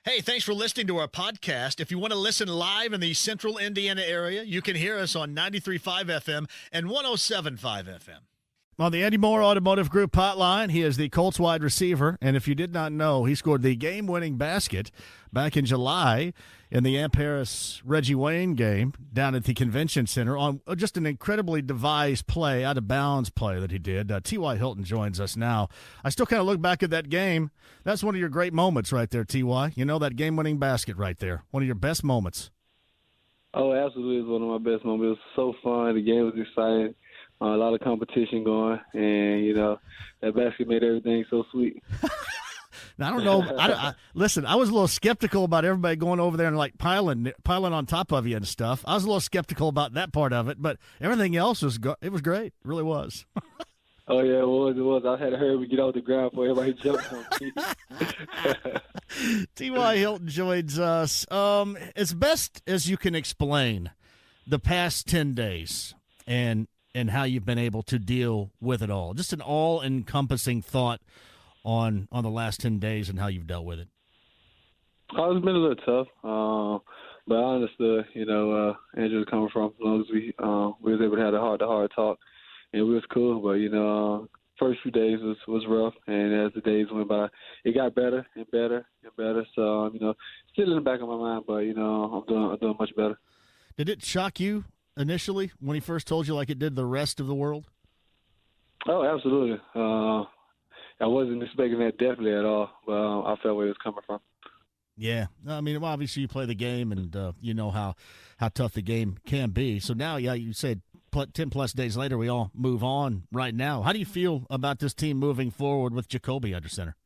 Hey, thanks for listening to our podcast. If you want to listen live in the central Indiana area, you can hear us on 93.5 FM and 107.5 FM. On the Andy Moore Automotive Group hotline, he is the Colts wide receiver, and if you did not know, he scored the game-winning basket back in July in the Amp Harris-Reggie Wayne game down at the Convention Center on just an incredibly devised play, out-of-bounds play that he did. T.Y. Hilton joins us now. I still kind of look back at that game. That's one of your great moments right there, T.Y. You know, that game-winning basket right there, one of your best moments. Oh, absolutely. It was one of my best moments. It was so fun. The game was exciting. A lot of competition going, and, you know, that basket made everything so sweet. Now, I don't know. Listen, I was a little skeptical about everybody going over there and, like, piling on top of you and stuff. I was a little skeptical about that part of it, but everything else it was great. It really was. Oh, yeah, it was. I had to hurry to get off the ground before everybody jumped on me. T.Y. Hilton joins us. As best as you can explain the past 10 days and how you've been able to deal with it all. Just an all-encompassing thought on the last 10 days and how you've dealt with it. Oh, it's been a little tough, but I understood, you know, Andrew was coming from. As long as we was able to have the heart-to-heart talk, and it was cool. But, you know, first few days was rough, and as the days went by, it got better and better and better. So, you know, still in the back of my mind, but, you know, I'm doing much better. Did it shock you initially when he first told you like it did the rest of the world? Oh, absolutely. I wasn't expecting that definitely at all, but I felt where it was coming from. Yeah. I mean, obviously you play the game and you know how tough the game can be. So now, yeah, you said 10-plus days later we all move on right now. How do you feel about this team moving forward with Jacoby under center?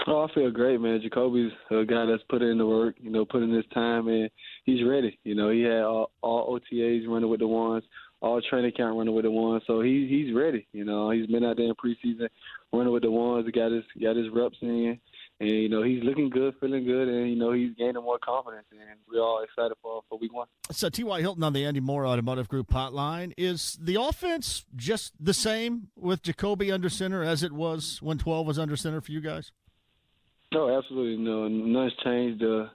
Oh, I feel great, man. Jacoby's a guy that's put in the work, you know, put in his time, and he's ready. You know, he had all OTAs running with the ones, all training camp running with the ones, so he's ready. You know, he's been out there in preseason running with the ones. He got his reps in, and, you know, he's looking good, feeling good, and, you know, he's gaining more confidence, and we're all excited for week one. So T.Y. Hilton on the Andy Moore Automotive Group hotline. Is the offense just the same with Jacoby under center as it was when 12 was under center for you guys? No, absolutely no. None's changed. The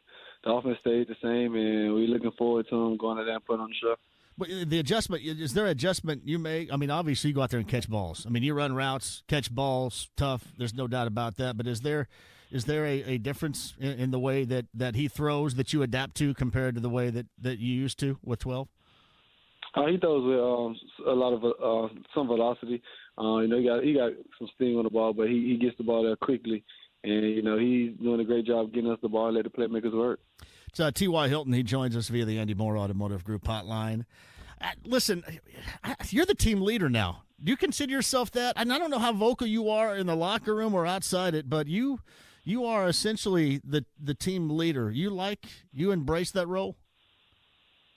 offense stayed the same, and we're looking forward to him going out there and putting on the show. But the adjustment, is there an adjustment you make? I mean, obviously you go out there and catch balls. I mean, you run routes, catch balls, tough. There's no doubt about that. But is there a difference in the way that he throws that you adapt to compared to the way that you used to with 12? He throws with a lot of some velocity. You know, he got some sting on the ball, but he gets the ball there quickly. And, you know, he's doing a great job getting us the ball and let the playmakers work. So T.Y. Hilton, he joins us via the Andy Moore Automotive Group hotline. Listen, you're the team leader now. Do you consider yourself that? And I don't know how vocal you are in the locker room or outside it, but you are essentially the team leader. You embrace that role?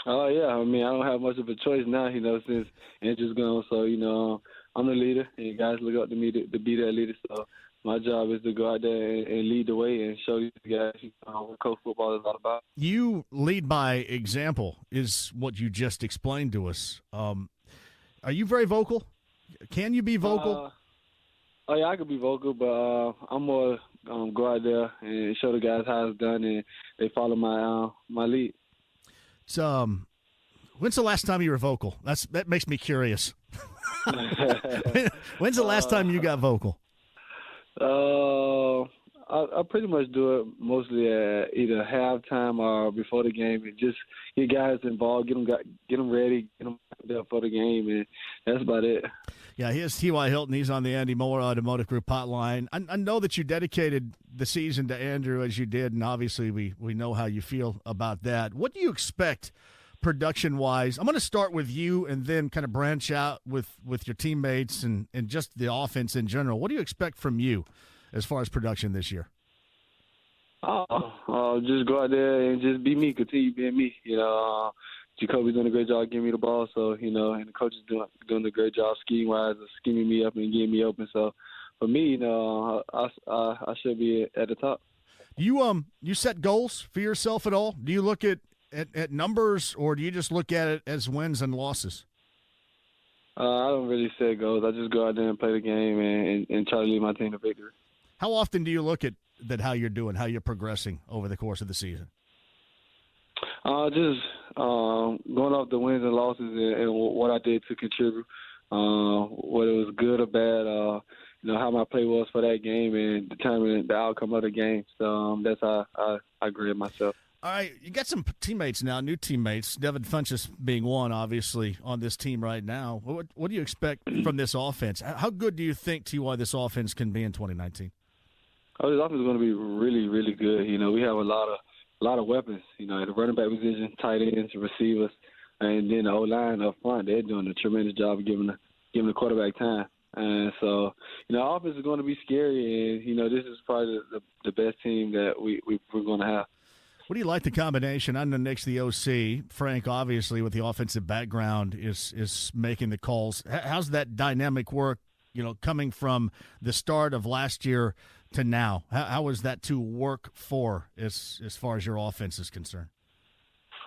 Oh, yeah. I mean, I don't have much of a choice now, you know, since Andrew's gone. So, you know, I'm the leader, and guys look up to me to be that leader. So my job is to go out there and lead the way and show these guys what coach football is all about. You lead by example is what you just explained to us. Are you very vocal? Can you be vocal? Oh, yeah, I can be vocal, but I'm more go out there and show the guys how it's done, and they follow my lead. It's, when's the last time you were vocal? That makes me curious. When's the last time you got vocal? I pretty much do it mostly at either halftime or before the game, and just get guys involved, get them ready, get them up for the game, and that's about it. Yeah, here's T.Y. Hilton. He's on the Andy Moore Automotive Group hotline. I know that you dedicated the season to Andrew as you did, and obviously we know how you feel about that. What do you expect production-wise? I'm going to start with you and then kind of branch out with your teammates and just the offense in general. What do you expect from you as far as production this year? Just go out there and just be me, continue being me. You know, Jacoby's doing a great job getting me the ball, so, you know, and the coach is doing a great job scheme-wise of scheming me up and getting me open. So, for me, you know, I should be at the top. You set goals for yourself at all? Do you look at numbers, or do you just look at it as wins and losses? I don't really set goals. I just go out there and play the game and try to lead my team to victory. How often do you look at that how you're doing, how you're progressing over the course of the season? Just going off the wins and losses and what I did to contribute, whether it was good or bad, how my play was for that game and determining the outcome of the game. So that's how I grade myself. All right, you got some teammates now, new teammates, Devin Funchess being one, obviously, on this team right now. What do you expect from this offense? How good do you think, T.Y., this offense can be in 2019? Oh, this offense is going to be really, really good. We have a lot of weapons, at the running back position, tight ends, receivers, and then the O-line up front. They're doing a tremendous job of giving the quarterback time. And so, our offense is going to be scary, and, this is probably the best team that we're going to have. What do you like the combination? I'm the Nick's the OC. Frank, obviously, with the offensive background, is making the calls. How's that dynamic work, coming from the start of last year to now? How is that to work for as far as your offense is concerned?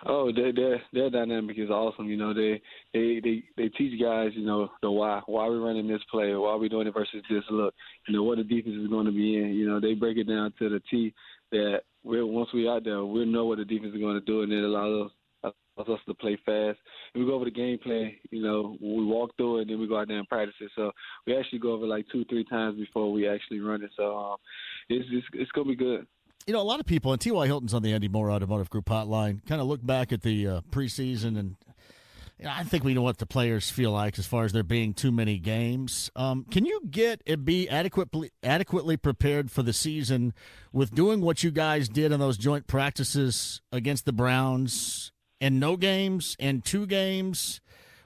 Oh, their dynamic is awesome. They teach guys, the why we're running this play, why we're doing it versus this look, what the defense is going to be in. They break it down to the T that once we're out there, we'll know what the defense is going to do, and it allows us to play fast. And we go over the game plan, we walk through it, and then we go out there and practice it. So we actually go over like 2-3 times before we actually run it. So it's going to be good. A lot of people, and T.Y. Hilton's on the Andy Moore Automotive Group hotline, kind of look back at the preseason, and I think we know what the players feel like as far as there being too many games. Can you be adequately prepared for the season with doing what you guys did in those joint practices against the Browns and no games and 2 games?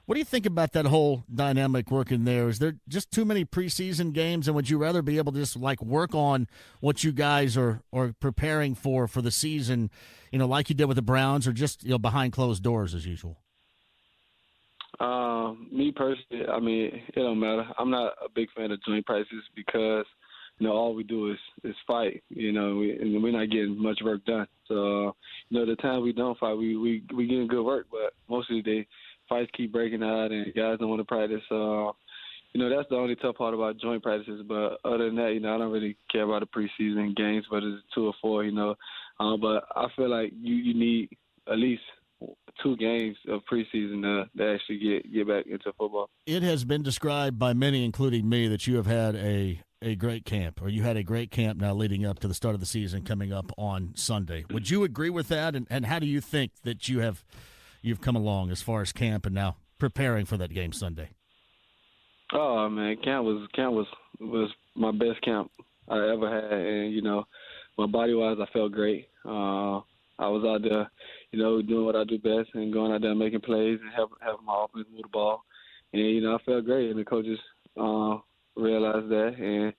What do you think about that whole dynamic working there? Is there just too many preseason games, and would you rather be able to just work on what you guys are preparing for the season, like you did with the Browns, or just behind closed doors as usual? Me personally, it don't matter. I'm not a big fan of joint practices because all we do is fight. And we're not getting much work done. So the time we don't fight, we getting good work, but most of the day fights keep breaking out and guys don't want to practice. So, that's the only tough part about joint practices. But other than that, I don't really care about the preseason games, whether it's 2 or 4, But I feel like you need at least 2 games of preseason to actually get back into football. It has been described by many, including me, that you have had a great camp, or you had a great camp now leading up to the start of the season coming up on Sunday. Would you agree with that? And how do you think that you've come along as far as camp and now preparing for that game Sunday? Oh man, camp was my best camp I ever had, and my body wise, I felt great. I was out there, doing what I do best and going out there making plays and having my offense move the ball, and I felt great, and the coaches realized that, and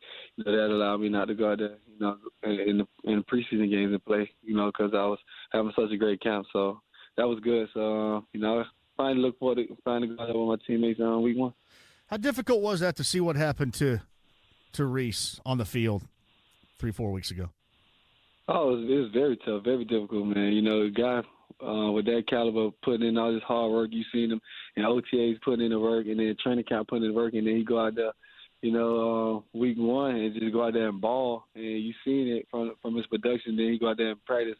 that allowed me not to go out there, in the preseason games and play, because I was having such a great camp, so. That was good. So, I finally look forward to finally go out with my teammates on week 1. How difficult was that to see what happened to Reese on the field 3-4 weeks ago? Oh, it was very tough, very difficult, man. A guy with that caliber putting in all this hard work, you seen him in OTAs putting in the work, and then training camp putting in the work, and then he go out there, week 1 and just go out there and ball, and you seen it from his production. Then he go out there and practice.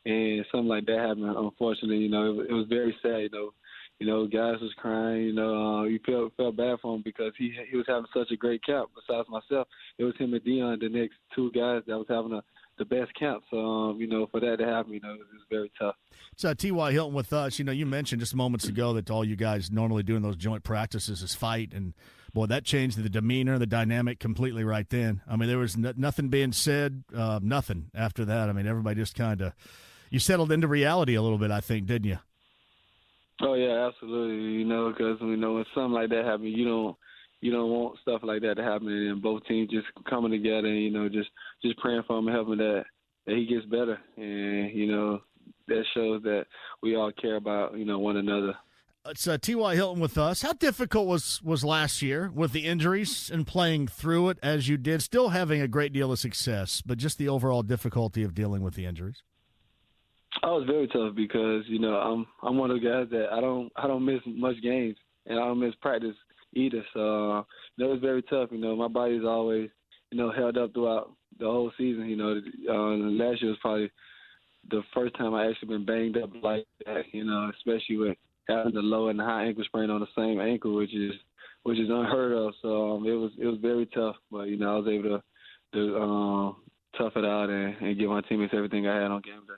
And something like that happened, unfortunately. It was very sad. Guys was crying. You felt bad for him because he was having such a great camp. Besides myself, it was him and Dion, the next 2 guys that was having the best camp. So, for that to happen, it was very tough. So, T.Y. Hilton with us. You mentioned just moments ago that all you guys normally do in those joint practices is fight, and boy, that changed the demeanor, the dynamic completely right then. There was nothing being said, nothing after that. Everybody just kind of. You settled into reality a little bit, I think, didn't you? Oh yeah, absolutely. Because when something like that happens, you don't want stuff like that to happen, and both teams just coming together and just praying for him and helping that he gets better, and that shows that we all care about one another. It's T.Y. Hilton with us. How difficult was last year with the injuries and playing through it as you did, still having a great deal of success, but just the overall difficulty of dealing with the injuries? Oh, it's very tough because I'm one of the guys that I don't miss much games and I don't miss practice either. So it's very tough. My body's always held up throughout the whole season. Last year was probably the first time I actually been banged up like that. Especially with having the low and the high ankle sprain on the same ankle, which is unheard of. So it was very tough. But I was able to tough it out and give my teammates everything I had on game day.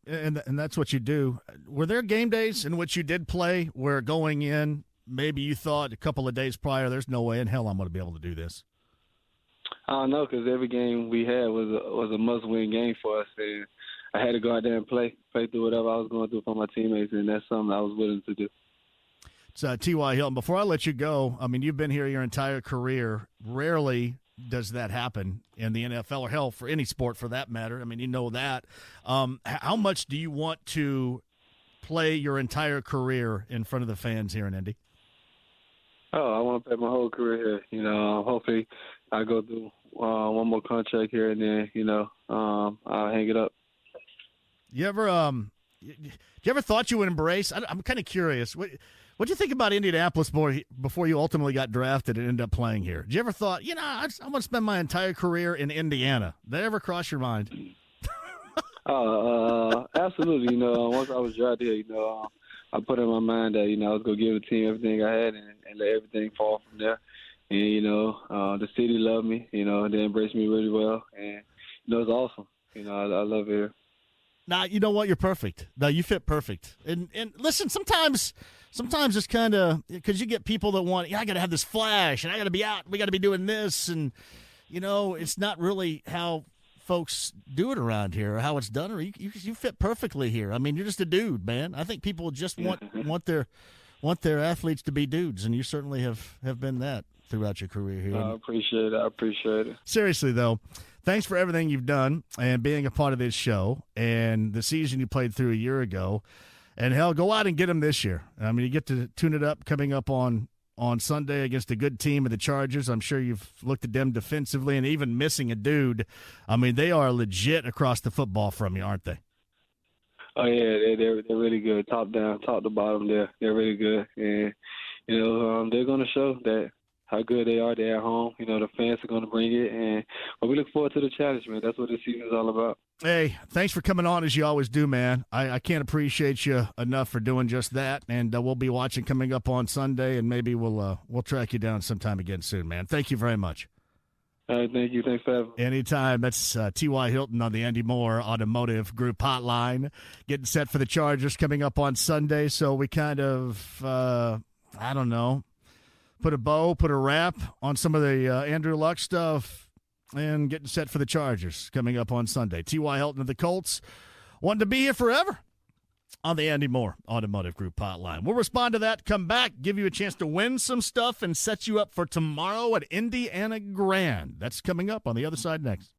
And that's what you do. Were there game days in which you did play where going in, maybe you thought a couple of days prior, there's no way in hell I'm going to be able to do this? I don't know, because every game we had was a must-win game for us, and I had to go out there and play through whatever I was going through for my teammates, and that's something I was willing to do. It's T.Y. Hilton. Before I let you go, I mean, you've been here your entire career. Rarely does that happen in the NFL, or hell, for any sport for that matter. I mean, you know that. How much do you want to play your entire career in front of the fans here in Indy? Oh, I want to play my whole career here. Hopefully I go through one more contract here, and then, I'll hang it up. You ever thought you would embrace? I'm kind of curious. What do you think about Indianapolis before you ultimately got drafted and ended up playing here? Did you ever thought, I want to spend my entire career in Indiana? Did that ever cross your mind? Absolutely. Once I was drafted here, I put in my mind that, I was going to give the team everything I had and let everything fall from there. And, the city loved me, they embraced me really well. And, it's awesome. I love it here. Nah, you know what? You're perfect. No, you fit perfect. And listen, sometimes it's kind of because you get people that want, I got to have this flash, and I got to be out. We got to be doing this, and it's not really how folks do it around here, or how it's done. Or you fit perfectly here. I mean, you're just a dude, man. I think people just want their athletes to be dudes, and you certainly have been that throughout your career here. I appreciate it. Seriously, though, thanks for everything you've done and being a part of this show and the season you played through a year ago. And, hell, go out and get them this year. I mean, you get to tune it up coming up on Sunday against a good team of the Chargers. I'm sure you've looked at them defensively and even missing a dude. I mean, they are legit across the football from you, aren't they? Oh, yeah, they're really good. Top down, top to bottom, they're really good. And, they're going to show that how good they are. They're at home. The fans are going to bring it. But we look forward to the challenge, man. That's what this season is all about. Hey, thanks for coming on as you always do, man. I can't appreciate you enough for doing just that. And we'll be watching coming up on Sunday, and maybe we'll track you down sometime again soon, man. Thank you very much. All right, thank you. Thanks for having me. Anytime. That's T.Y. Hilton on the Andy Moore Automotive Group hotline. Getting set for the Chargers coming up on Sunday. So we kind of, put a wrap on some of the Andrew Luck stuff and getting set for the Chargers coming up on Sunday. T.Y. Hilton of the Colts wanting to be here forever on the Andy Moore Automotive Group hotline. We'll respond to that, come back, give you a chance to win some stuff, and set you up for tomorrow at Indiana Grand. That's coming up on the other side next.